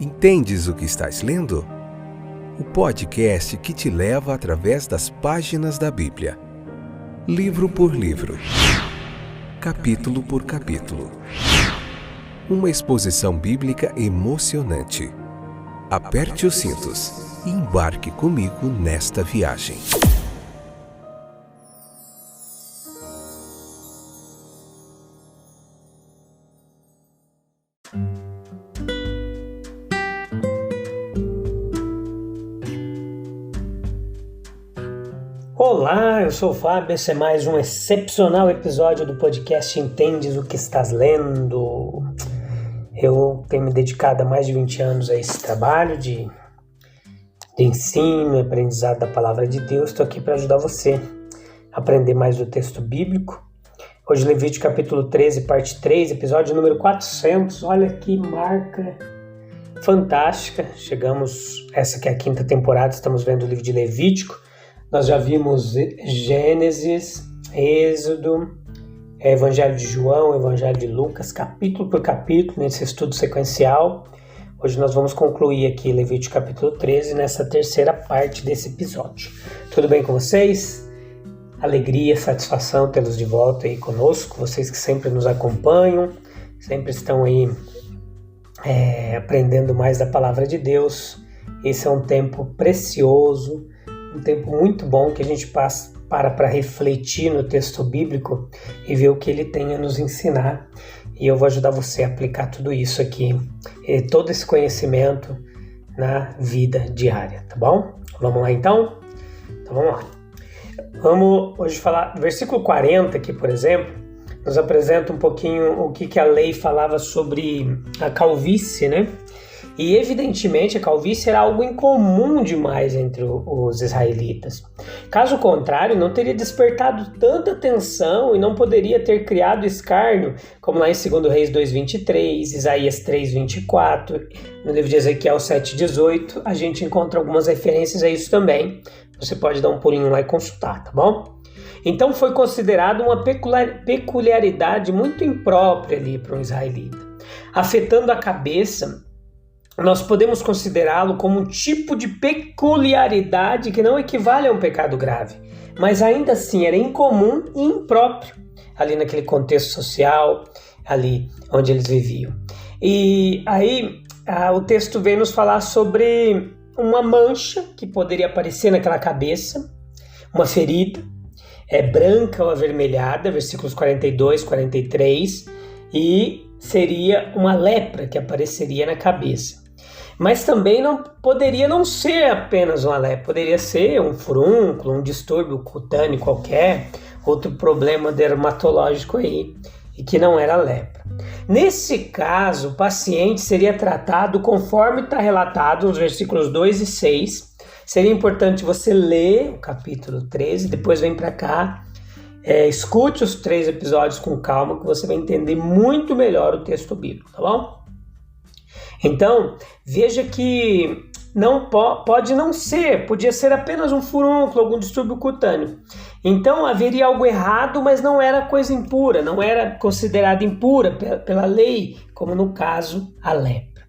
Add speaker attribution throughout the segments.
Speaker 1: Entendes o que estás lendo? O podcast que te leva através das páginas da Bíblia. Livro por livro. Capítulo por capítulo. Uma exposição bíblica emocionante. Aperte os cintos e embarque comigo nesta viagem.
Speaker 2: Olá, eu sou o Fábio, esse é mais um excepcional episódio do podcast Entendes o que estás lendo. Eu tenho me dedicado há mais de 20 anos a esse trabalho de ensino e aprendizado da Palavra de Deus. Estou aqui para ajudar você a aprender mais do texto bíblico. Hoje Levítico capítulo 13, parte 3, episódio número 400. Olha que marca fantástica. Chegamos, essa que é a 5ª temporada, estamos vendo o livro de Levítico. Nós já vimos Gênesis, Êxodo, Evangelho de João, Evangelho de Lucas, capítulo por capítulo, nesse estudo sequencial. Hoje nós vamos concluir aqui Levítico capítulo 13, nessa terceira parte desse episódio. Tudo bem com vocês? Alegria, satisfação tê-los de volta aí conosco, vocês que sempre nos acompanham, sempre estão aí aprendendo mais da Palavra de Deus. Esse é um tempo precioso, um tempo muito bom que a gente para refletir no texto bíblico e ver o que ele tem a nos ensinar. E eu vou ajudar você a aplicar tudo isso aqui, todo esse conhecimento na vida diária, tá bom? Vamos lá então? Então vamos lá. Vamos hoje falar, versículo 40 aqui, por exemplo, nos apresenta um pouquinho o que a lei falava sobre a calvície, né? E evidentemente a calvície era algo incomum demais entre os israelitas. Caso contrário, não teria despertado tanta atenção e não poderia ter criado escárnio, como lá em 2 Reis 2:23, Isaías 3:24, no livro de Ezequiel 7:18, a gente encontra algumas referências a isso também. Você pode dar um pulinho lá e consultar, tá bom? Então foi considerado uma peculiaridade muito imprópria ali para um israelita, afetando a cabeça. Nós podemos considerá-lo como um tipo de peculiaridade que não equivale a um pecado grave, mas ainda assim era incomum e impróprio ali naquele contexto social, ali onde eles viviam. E aí o texto vem nos falar sobre uma mancha que poderia aparecer naquela cabeça, uma ferida, branca ou avermelhada, versículos 42, 43, e seria uma lepra que apareceria na cabeça. Mas também não poderia não ser apenas uma lepra, poderia ser um furúnculo, um distúrbio cutâneo qualquer, outro problema dermatológico aí, e que não era lepra. Nesse caso, o paciente seria tratado conforme está relatado nos versículos 2 e 6. Seria importante você ler o capítulo 13, depois vem para cá, escute os 3 episódios com calma, que você vai entender muito melhor o texto bíblico, tá bom? Então, veja que não pode não ser, podia ser apenas um furúnculo, algum distúrbio cutâneo. Então, haveria algo errado, mas não era coisa impura, não era considerada impura pela lei, como no caso a lepra.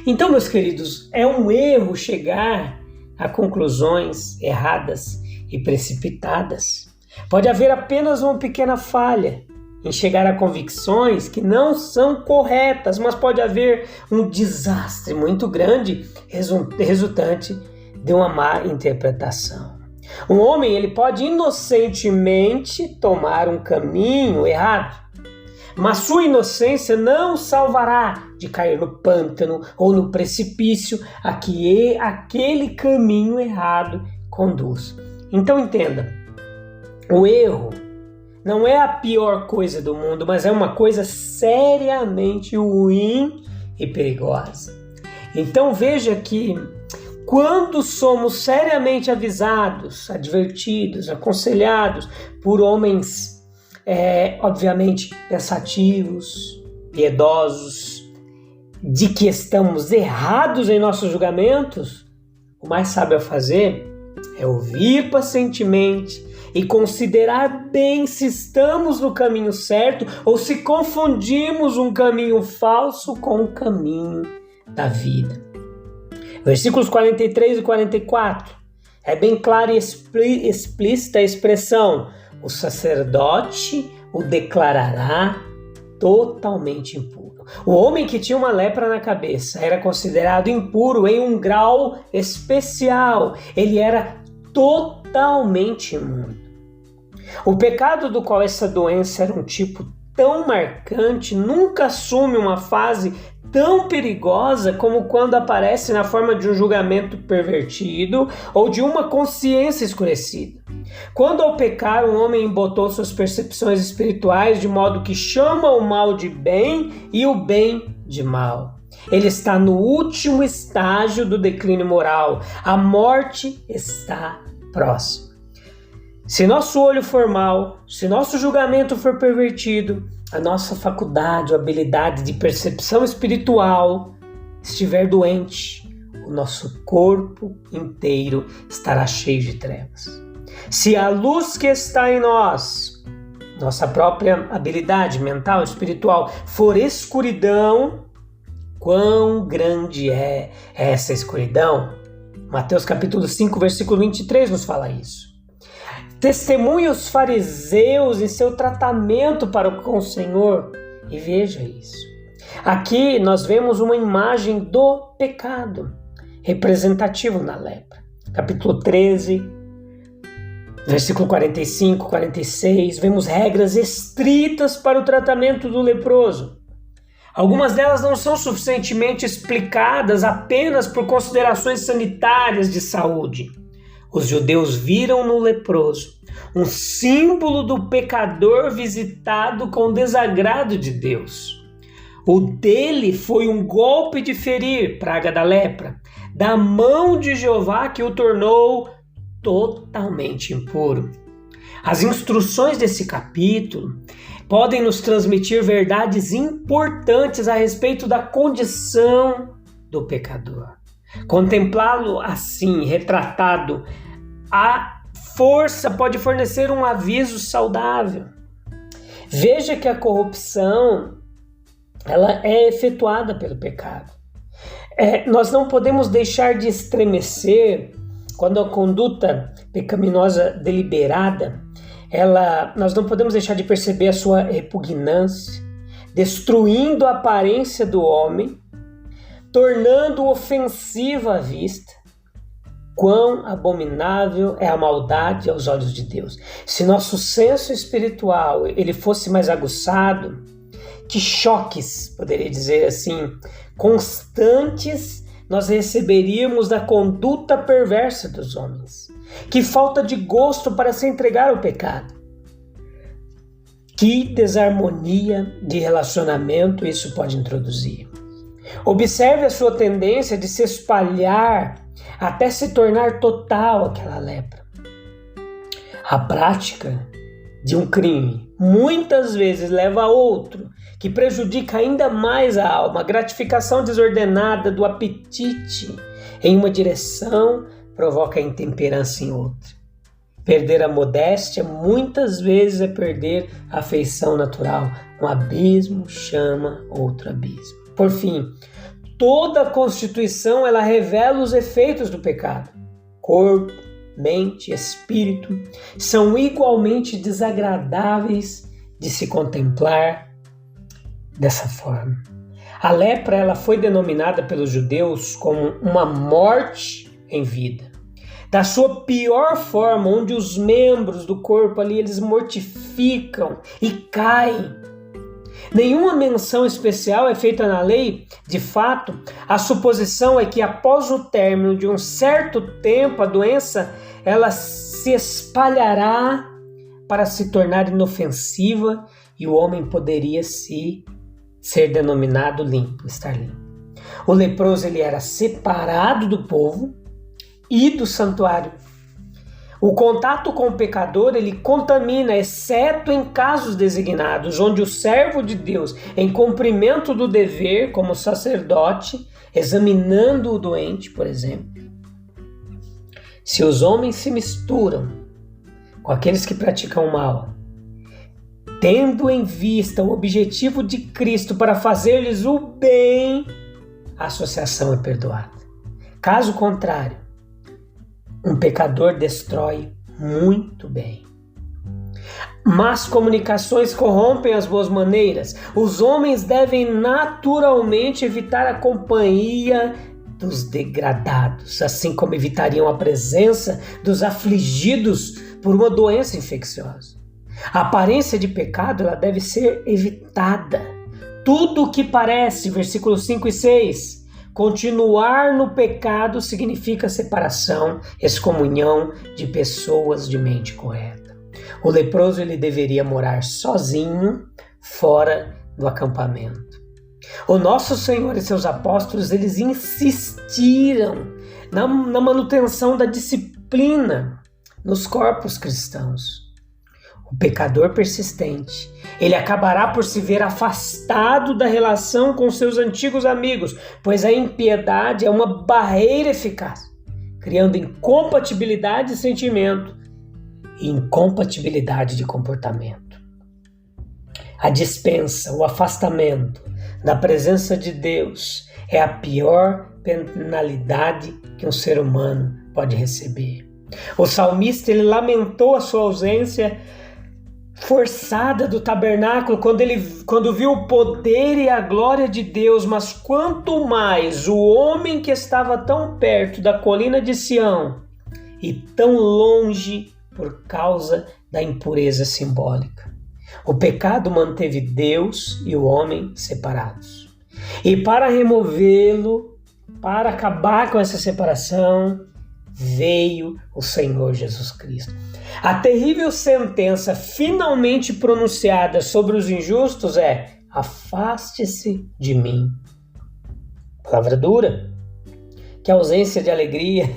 Speaker 2: Então, meus queridos, é um erro chegar a conclusões erradas e precipitadas. Pode haver apenas uma pequena falha em chegar a convicções que não são corretas, mas pode haver um desastre muito grande resultante de uma má interpretação. Um homem ele pode inocentemente tomar um caminho errado, mas sua inocência não salvará de cair no pântano ou no precipício a que aquele caminho errado conduz. Então entenda, o erro não é a pior coisa do mundo, mas é uma coisa seriamente ruim e perigosa. Então veja que quando somos seriamente avisados, advertidos, aconselhados por homens, obviamente pensativos, piedosos, de que estamos errados em nossos julgamentos, o mais sábio a fazer é ouvir pacientemente e considerar bem se estamos no caminho certo ou se confundimos um caminho falso com o caminho da vida. Versículos 43 e 44, é bem clara e explícita a expressão: o sacerdote o declarará totalmente impuro. O homem que tinha uma lepra na cabeça era considerado impuro em um grau especial. Ele era totalmente imundo. O pecado do qual essa doença era um tipo tão marcante nunca assume uma fase tão perigosa como quando aparece na forma de um julgamento pervertido ou de uma consciência escurecida. Quando ao pecar, um homem embotou suas percepções espirituais de modo que chama o mal de bem e o bem de mal. Ele está no último estágio do declínio moral. A morte está próxima. Se nosso olho for mau, se nosso julgamento for pervertido, a nossa faculdade ou habilidade de percepção espiritual estiver doente, o nosso corpo inteiro estará cheio de trevas. Se a luz que está em nós, nossa própria habilidade mental, espiritual, for escuridão, quão grande é essa escuridão? Mateus capítulo 5, versículo 23 nos fala isso. Testemunhe os fariseus em seu tratamento para com o Senhor e veja isso. Aqui nós vemos uma imagem do pecado representativo na lepra. Capítulo 13, versículo 45, 46, vemos regras estritas para o tratamento do leproso. Algumas delas não são suficientemente explicadas apenas por considerações sanitárias de saúde. Os judeus viram no leproso um símbolo do pecador visitado com desagrado de Deus. O dele foi um golpe de ferir, praga da lepra, da mão de Jeová que o tornou totalmente impuro. As instruções desse capítulo podem nos transmitir verdades importantes a respeito da condição do pecador. Contemplá-lo assim, retratado, a força pode fornecer um aviso saudável. Veja que a corrupção ela é efetuada pelo pecado. Nós não podemos deixar de estremecer quando a conduta pecaminosa deliberada, nós não podemos deixar de perceber a sua repugnância, destruindo a aparência do homem, tornando ofensiva à vista. Quão abominável é a maldade aos olhos de Deus. Se nosso senso espiritual ele fosse mais aguçado, que choques, poderia dizer assim, constantes nós receberíamos da conduta perversa dos homens. Que falta de gosto para se entregar ao pecado. Que desarmonia de relacionamento isso pode introduzir. Observe a sua tendência de se espalhar até se tornar total aquela lepra. A prática de um crime muitas vezes leva a outro, que prejudica ainda mais a alma. A gratificação desordenada do apetite em uma direção provoca a intemperança em outra. Perder a modéstia muitas vezes é perder a afeição natural. Um abismo chama outro abismo. Por fim, toda a Constituição ela revela os efeitos do pecado. Corpo, mente, espírito são igualmente desagradáveis de se contemplar dessa forma. A lepra ela foi denominada pelos judeus como uma morte em vida. Da sua pior forma, onde os membros do corpo ali eles mortificam e caem. Nenhuma menção especial é feita na lei. De fato, a suposição é que após o término de um certo tempo, a doença ela se espalhará para se tornar inofensiva e o homem poderia ser denominado limpo, estar limpo. O leproso ele era separado do povo e do santuário. O contato com o pecador, ele contamina, exceto em casos designados, onde o servo de Deus, em cumprimento do dever, como sacerdote, examinando o doente, por exemplo. Se os homens se misturam com aqueles que praticam o mal, tendo em vista o objetivo de Cristo para fazer-lhes o bem, a associação é perdoada. Caso contrário, um pecador destrói muito bem. Más comunicações corrompem as boas maneiras. Os homens devem naturalmente evitar a companhia dos degradados, assim como evitariam a presença dos afligidos por uma doença infecciosa. A aparência de pecado ela deve ser evitada. Tudo o que parece, versículos 5 e 6, continuar no pecado significa separação, excomunhão de pessoas de mente correta. O leproso ele deveria morar sozinho, fora do acampamento. O nosso Senhor e seus apóstolos, eles insistiram na manutenção da disciplina nos corpos cristãos. O pecador persistente, ele acabará por se ver afastado da relação com seus antigos amigos, pois a impiedade é uma barreira eficaz, criando incompatibilidade de sentimento e incompatibilidade de comportamento. A dispensa, o afastamento da presença de Deus é a pior penalidade que um ser humano pode receber. O salmista ele lamentou a sua ausência forçada do tabernáculo quando viu o poder e a glória de Deus, mas quanto mais o homem que estava tão perto da colina de Sião e tão longe por causa da impureza simbólica. O pecado manteve Deus e o homem separados. E para removê-lo, para acabar com essa separação, veio o Senhor Jesus Cristo. A terrível sentença finalmente pronunciada sobre os injustos é: afaste-se de mim. Palavra dura. Que ausência de alegria,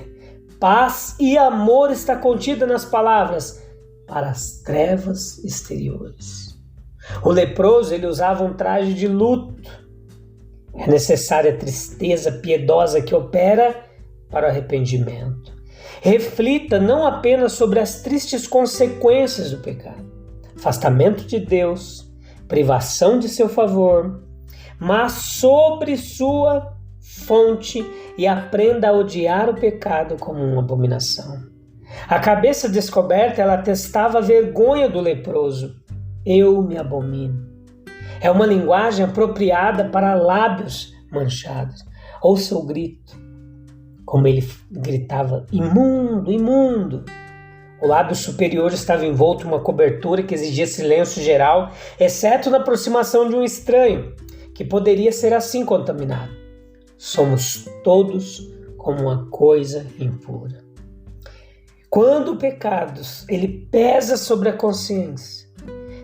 Speaker 2: paz e amor está contida nas palavras para as trevas exteriores. O leproso ele usava um traje de luto. É necessária a tristeza piedosa que opera para o arrependimento. Reflita não apenas sobre as tristes consequências do pecado, afastamento de Deus, privação de seu favor, mas sobre sua fonte e aprenda a odiar o pecado como uma abominação. A cabeça descoberta ela atestava a vergonha do leproso. Eu me abomino. É uma linguagem apropriada para lábios manchados. Ouça o grito. Como ele gritava, imundo, imundo. O lábio superior estava envolto em uma cobertura que exigia silêncio geral, exceto na aproximação de um estranho, que poderia ser assim contaminado. Somos todos como uma coisa impura. Quando o pecado ele pesa sobre a consciência,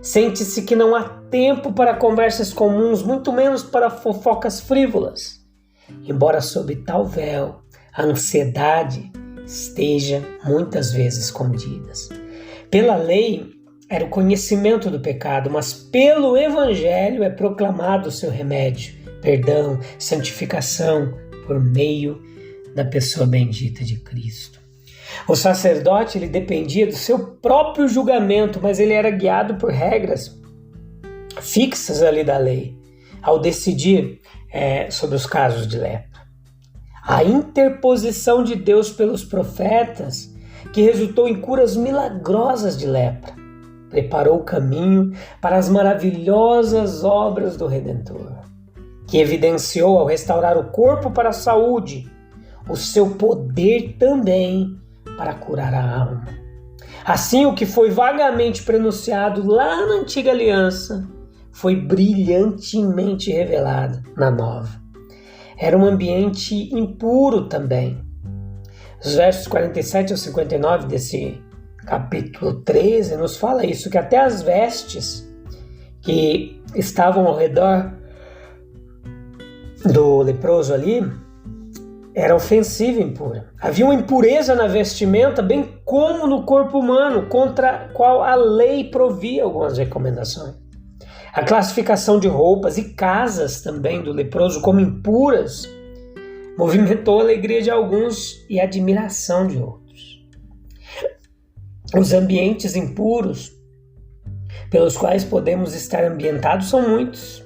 Speaker 2: sente-se que não há tempo para conversas comuns, muito menos para fofocas frívolas. Embora sob tal véu, a ansiedade esteja muitas vezes escondida. Pela lei, era o conhecimento do pecado, mas pelo Evangelho é proclamado o seu remédio, perdão, santificação por meio da pessoa bendita de Cristo. O sacerdote ele dependia do seu próprio julgamento, mas ele era guiado por regras fixas ali da lei, ao decidir sobre os casos de lepra. A interposição de Deus pelos profetas, que resultou em curas milagrosas de lepra, preparou o caminho para as maravilhosas obras do Redentor, que evidenciou ao restaurar o corpo para a saúde, o seu poder também para curar a alma. Assim, o que foi vagamente pronunciado lá na antiga aliança foi brilhantemente revelado na nova. Era um ambiente impuro também. Os versos 47 ao 59 desse capítulo 13 nos fala isso, que até as vestes que estavam ao redor do leproso ali era ofensiva e impura. Havia uma impureza na vestimenta, bem como no corpo humano, contra a qual a lei provia algumas recomendações. A classificação de roupas e casas também do leproso como impuras movimentou a alegria de alguns e a admiração de outros. Os ambientes impuros pelos quais podemos estar ambientados são muitos.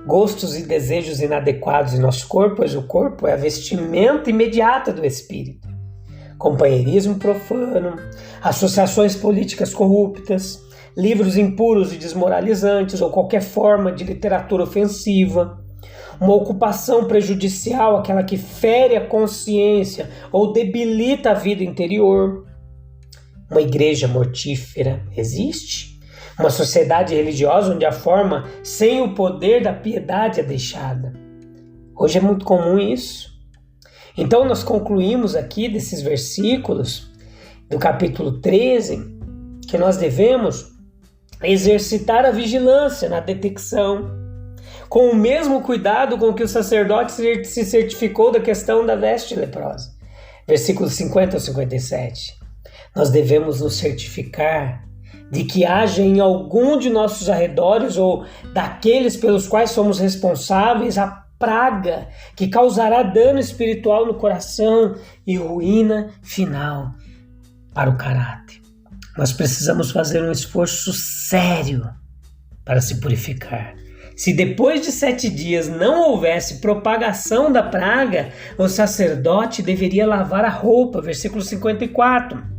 Speaker 2: gostos e desejos inadequados em nosso corpo, pois o corpo é a vestimenta imediata do espírito. Companheirismo profano, associações políticas corruptas, livros impuros e desmoralizantes ou qualquer forma de literatura ofensiva, uma ocupação prejudicial, aquela que fere a consciência ou debilita a vida interior. Uma igreja mortífera existe? Uma sociedade religiosa onde a forma sem o poder da piedade é deixada. Hoje é muito comum isso. Então nós concluímos aqui desses versículos do capítulo 13 que nós devemos exercitar a vigilância na detecção, com o mesmo cuidado com que o sacerdote se certificou da questão da veste leprosa. Versículos 50 ao 57. Nós devemos nos certificar de que haja em algum de nossos arredores ou daqueles pelos quais somos responsáveis a praga que causará dano espiritual no coração e ruína final para o caráter. Nós precisamos fazer um esforço sério para se purificar. Se depois de 7 dias não houvesse propagação da praga, o sacerdote deveria lavar a roupa, versículo 54.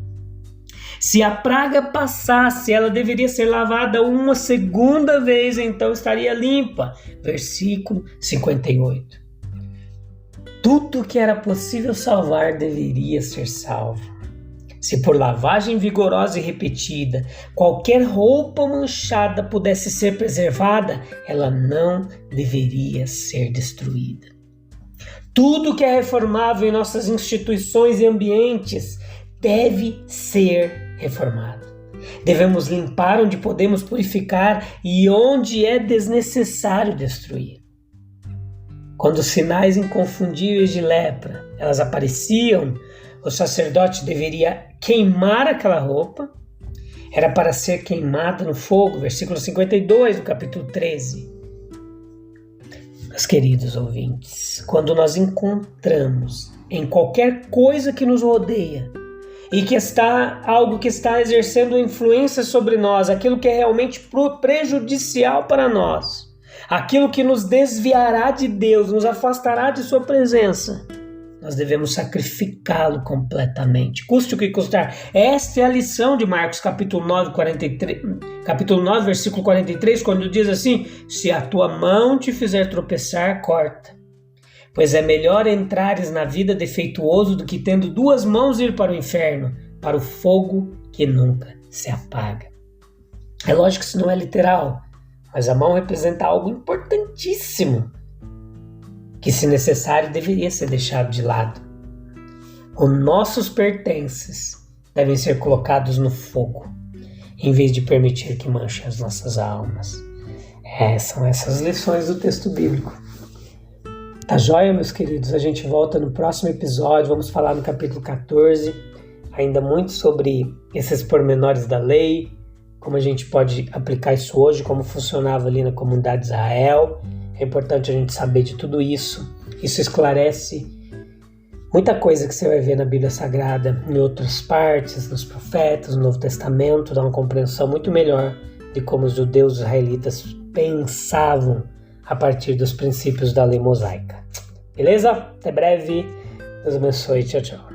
Speaker 2: Se a praga passasse, ela deveria ser lavada uma segunda vez, então estaria limpa, versículo 58. Tudo que era possível salvar deveria ser salvo. Se por lavagem vigorosa e repetida, qualquer roupa manchada pudesse ser preservada, ela não deveria ser destruída. Tudo que é reformável em nossas instituições e ambientes deve ser reformado. Devemos limpar onde podemos purificar e onde é desnecessário destruir. Quando os sinais inconfundíveis de lepra elas apareciam, o sacerdote deveria queimar aquela roupa. Era para ser queimada no fogo, versículo 52 do capítulo 13. Meus queridos ouvintes, quando nós encontramos em qualquer coisa que nos rodeia e que está algo que está exercendo influência sobre nós, aquilo que é realmente prejudicial para nós, aquilo que nos desviará de Deus, nos afastará de sua presença, nós devemos sacrificá-lo completamente, custe o que custar. Esta é a lição de Marcos, capítulo 9, versículo 43, quando diz assim: se a tua mão te fizer tropeçar, corta. Pois é melhor entrares na vida defeituoso do que tendo 2 mãos ir para o inferno, para o fogo que nunca se apaga. É lógico que isso não é literal, mas a mão representa algo importantíssimo, que, se necessário, deveria ser deixado de lado. Os nossos pertences devem ser colocados no fogo, em vez de permitir que manche as nossas almas. São essas lições do texto bíblico. Tá joia, meus queridos? A gente volta no próximo episódio. Vamos falar no capítulo 14, ainda muito sobre esses pormenores da lei, como a gente pode aplicar isso hoje, como funcionava ali na comunidade de Israel. É importante a gente saber de tudo isso. Isso esclarece muita coisa que você vai ver na Bíblia Sagrada, em outras partes, nos profetas, no Novo Testamento, dá uma compreensão muito melhor de como os judeus israelitas pensavam a partir dos princípios da lei mosaica. Beleza? Até breve. Deus abençoe. Tchau, tchau.